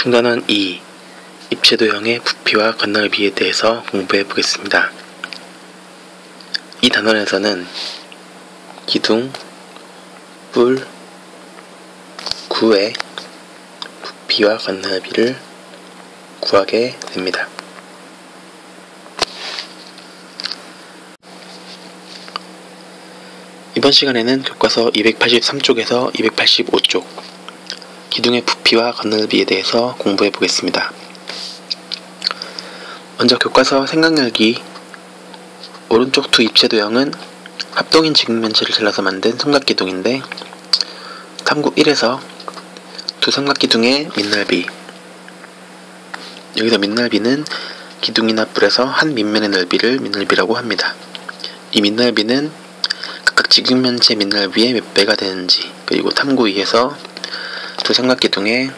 중단원 2. 입체도형의 부피와 건널비에 대해서 공부해 보겠습니다. 이 단원에서는 기둥, 뿔, 구의 부피와 건널비를 구하게 됩니다. 이번 시간에는 교과서 283쪽에서 285쪽 기둥의 부피와 건널비에 대해서 공부해 보겠습니다. 먼저 교과서 생각열기 오른쪽 두 입체도형은 합동인 직면체를 잘라서 만든 삼각기둥인데 탐구 1에서 두 삼각기둥의 밑넓이, 여기서 밑넓이는 기둥이나 뿔에서 한 밑면의 넓이를 밑넓이라고 합니다. 이 밑넓이는 각각 직면체 밑넓이의 몇 배가 되는지, 그리고 탐구 2에서 두 삼각기둥의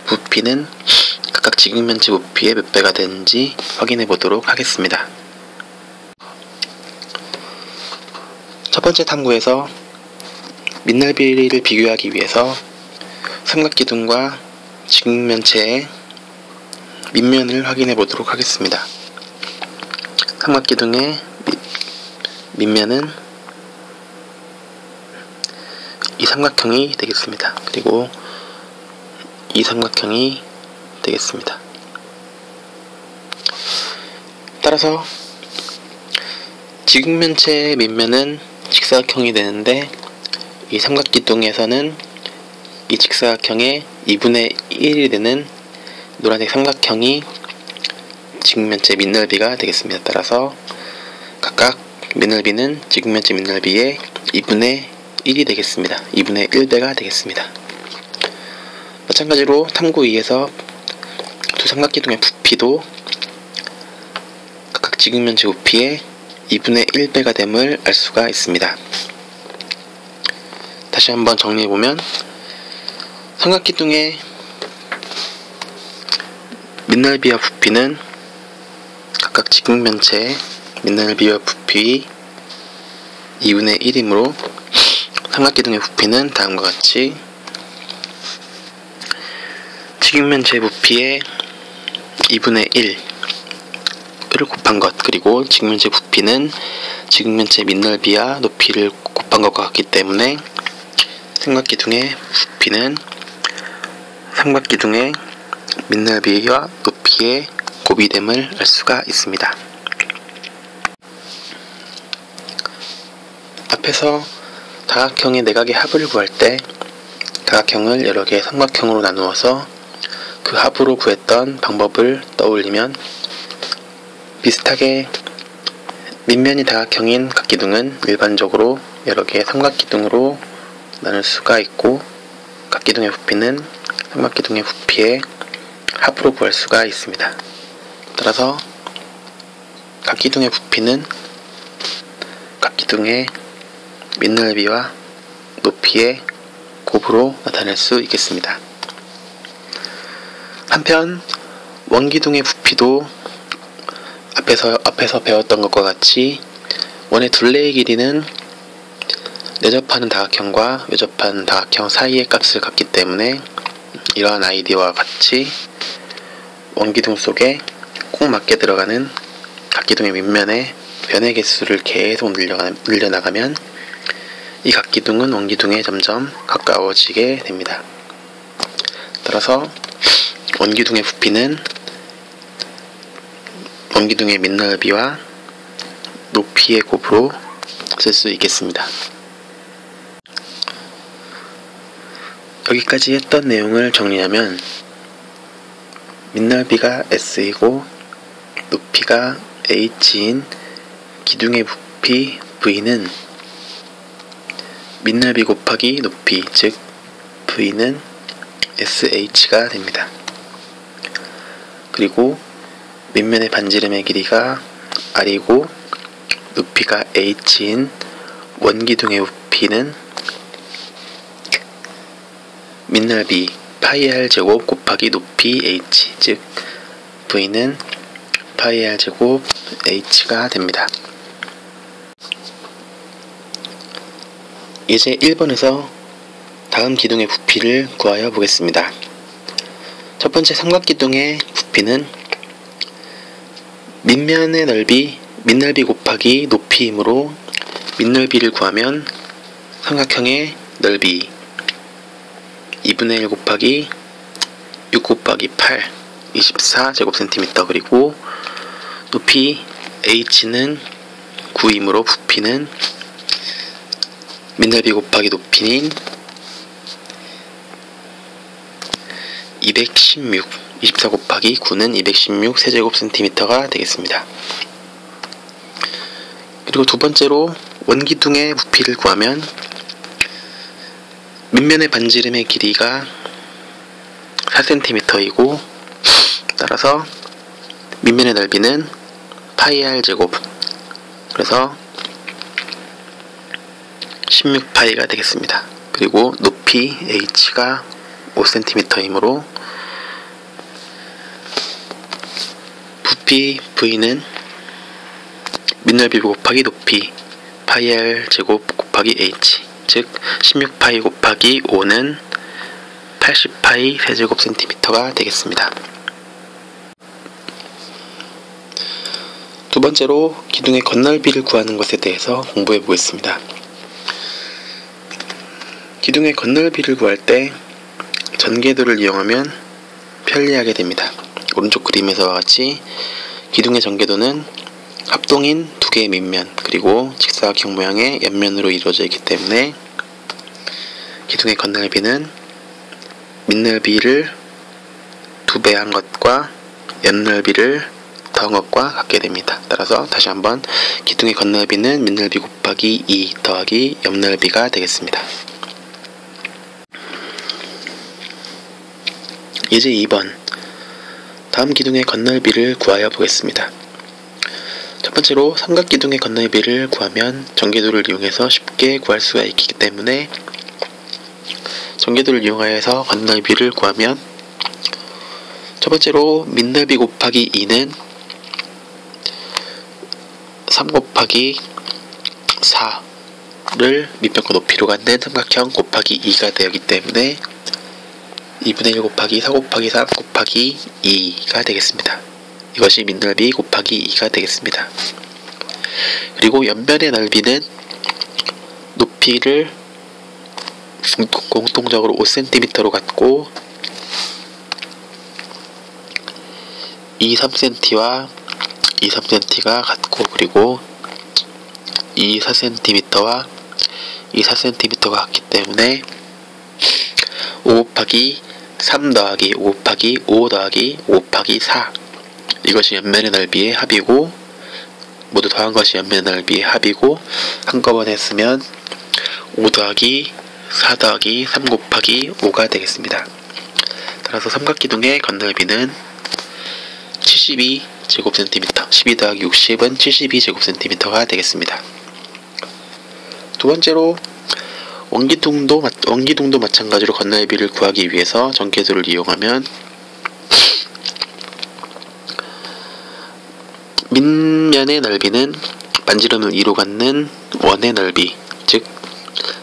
부피는 각각 직면체 부피의 몇 배가 되는지 확인해 보도록 하겠습니다. 첫 번째 탐구에서 밑넓이를 비교하기 위해서 삼각기둥과 직면체의 밑면을 확인해 보도록 하겠습니다. 삼각기둥의 밑면은 이 삼각형이 되겠습니다. 그리고 이 삼각형이 되겠습니다. 따라서 직면체의 밑면은 직사각형이 되는데 이 삼각기둥에서는 이 직사각형의 2분의 1이 되는 노란색 삼각형이 직면체 밑넓이가 되겠습니다. 따라서 각각 밑넓이는 직면체 밑넓이의 2분의 1이 되겠습니다. 2분의 1배가 되겠습니다. 마찬가지로 탐구 2에서 두 삼각기둥의 부피도 각각 직면체 부피의 2분의 1배가 됨을 알 수가 있습니다. 다시 한번 정리해보면 삼각기둥의 밑넓이와 부피는 각각 직면체의 밑넓이와 부피 2분의 1이므로 삼각기둥의 부피는 다음과 같이 직면체 부피의 2분의 1을 곱한 것, 그리고 직면체 부피는 직면체 밑넓이와 높이를 곱한 것과 같기 때문에 삼각기둥의 부피는 삼각기둥의 밑넓이와 높이의 곱이됨을 알 수가 있습니다. 앞에서 다각형의 내각의 합을 구할 때 다각형을 여러 개의 삼각형으로 나누어서 그 합으로 구했던 방법을 떠올리면 비슷하게 밑면이 다각형인 각기둥은 일반적으로 여러 개의 삼각기둥으로 나눌 수가 있고 각기둥의 부피는 삼각기둥의 부피의 합으로 구할 수가 있습니다. 따라서 각기둥의 부피는 각기둥의 밑넓이와 높이의 곱으로 나타낼 수 있겠습니다. 한편 원기둥의 부피도 앞에서 배웠던 것과 같이 원의 둘레의 길이는 내접하는 다각형과 외접하는 다각형 사이의 값을 갖기 때문에 이러한 아이디어와 같이 원기둥 속에 꼭 맞게 들어가는 각기둥의 밑면의 변의 개수를 계속 늘려나가면 이 각기둥은 원기둥에 점점 가까워지게 됩니다. 따라서 원기둥의 부피는 원기둥의 밑넓이와 높이의 곱으로 쓸 수 있겠습니다. 여기까지 했던 내용을 정리하면 밑넓이가 S이고 높이가 H인 기둥의 부피 V는 밑넓이 곱하기 높이, 즉 V는 SH가 됩니다. 그리고 밑면의 반지름의 길이가 R이고 높이가 H인 원기둥의 부피는 밑넓이 파이 R 제곱 곱하기 높이 H, 즉 V는 파이 R 제곱 H가 됩니다. 이제 1번에서 다음 기둥의 부피를 구하여 보겠습니다. 첫 번째 삼각기둥의 부피는 밑면의 넓이, 밑넓이 곱하기 높이이므로 밑넓이를 구하면 삼각형의 넓이 2분의 1 곱하기 6 곱하기 8 24제곱센티미터, 그리고 높이 h는 9이므로 부피는 밑넓이 곱하기 높이인 216, 24 곱하기 9는 216 세제곱센티미터가 되겠습니다. 그리고 두 번째로 원기둥의 부피를 구하면 밑면의 반지름의 길이가 4cm이고 따라서 밑면의 넓이는 파이 r 제곱, 그래서 16파이가 되겠습니다. 그리고 높이 h가 5cm이므로 부피 v는 밑넓이 곱하기 높이 파이 r 제곱 곱하기 h, 즉 16파이 곱하기 5는 80파이 세제곱센티미터가 되겠습니다. 두 번째로 기둥의 건널비를 구하는 것에 대해서 공부해 보겠습니다. 기둥의 건널비를 구할 때 전개도를 이용하면 편리하게 됩니다. 오른쪽 그림에서와 같이 기둥의 전개도는 합동인 두 개의 밑면 그리고 직사각형 모양의 옆면으로 이루어져 있기 때문에 기둥의 건널비는 밑넓이를 2배 한 것과 옆넓이를 더한 것과 같게 됩니다. 따라서 다시 한번 기둥의 건널비는 밑넓이 곱하기 2 더하기 옆넓이가 되겠습니다. 이제 2번 다음 기둥의 건널비를 구하여 보겠습니다. 첫 번째로 삼각기둥의 건널비를 구하면 전개도를 이용해서 쉽게 구할 수가 있기 때문에 전개도를 이용하여서 건널비를 구하면 첫 번째로 밑넓이 곱하기 2는 3 곱하기 4를 밑변과 높이로 갖는 삼각형 곱하기 2가 되기 때문에 2분의 1 곱하기 4 곱하기 3 곱하기 2가 되겠습니다. 이것이 밑넓이 곱하기 2가 되겠습니다. 그리고 옆면의 넓이는 높이를 공통적으로 5cm로 갖고 3cm와 3cm가 같고 그리고 4cm와 4cm가 같기 때문에 5 곱하기 3 더하기 5 곱하기 5 더하기 5 곱하기 4 이것이 옆면의 넓이의 합이고 모두 더한 것이 옆면의 넓이의 합이고 한꺼번에 쓰면 5 더하기 4 더하기 3 곱하기 5가 되겠습니다. 따라서 삼각기둥의 건널비는 72제곱센티미터 12 더하기 60은 72제곱센티미터가 되겠습니다. 두 번째로 원기둥도 마찬가지로 건널비를 구하기 위해서 전개도를 이용하면 밑면의 넓이는 반지름을 2로 갖는 원의 넓이 즉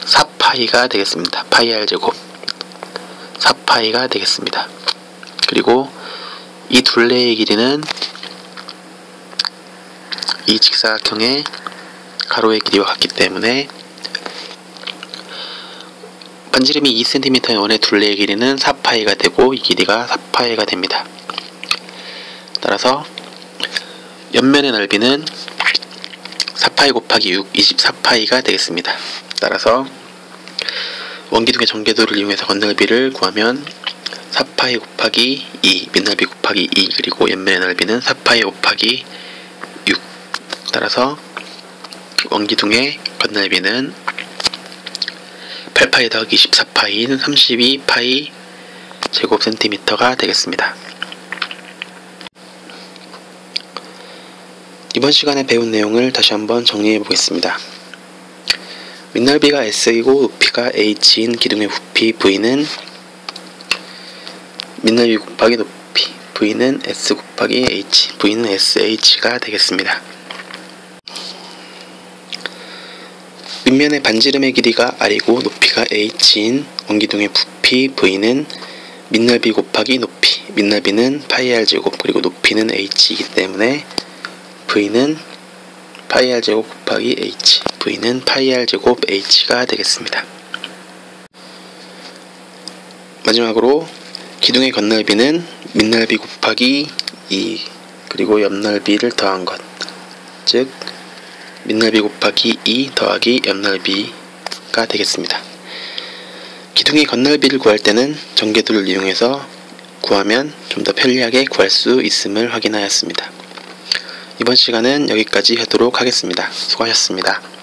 4파이가 되겠습니다. 파이 r 제곱 4파이가 되겠습니다. 그리고 이 둘레의 길이는 이 직사각형의 가로의 길이와 같기 때문에 반지름이 2cm의 원의 둘레의 길이는 4파이가 되고 이 길이가 4파이가 됩니다. 따라서 옆면의 넓이는 4파이 곱하기 6, 24파이가 되겠습니다. 따라서 원기둥의 전개도를 이용해서 건널비를 구하면 4파이 곱하기 2, 밑넓이 곱하기 2, 그리고 옆면의 넓이는 4파이 곱하기 6. 따라서 원기둥의 건널비는 8파이 더하기 24파이는 32파이 제곱센티미터가 되겠습니다. 이번 시간에 배운 내용을 다시 한번 정리해 보겠습니다. 밑넓이가 S이고 높이가 H인 기둥의 부피 V는 밑넓이 곱하기 높이 V는 S 곱하기 H, V는 SH가 되겠습니다. 밑면의 반지름의 길이가 R이고 높이가 H인 원기둥의 부피 V는 밑넓이 곱하기 높이 밑넓이는 파이 r 제곱 그리고 높이는 h이기 때문에 v는 파이 r 제곱 곱하기 h, v는 파이 r 제곱 h가 되겠습니다. 마지막으로 기둥의 겉넓이는 밑넓이 곱하기 2 그리고 옆넓이를 더한 것, 즉 밑넓이 곱하기 2 더하기 옆넓이가 되겠습니다. 기둥의 겉넓이를 구할 때는 전개도를 이용해서 구하면 좀 더 편리하게 구할 수 있음을 확인하였습니다. 이번 시간은 여기까지 하도록 하겠습니다. 수고하셨습니다.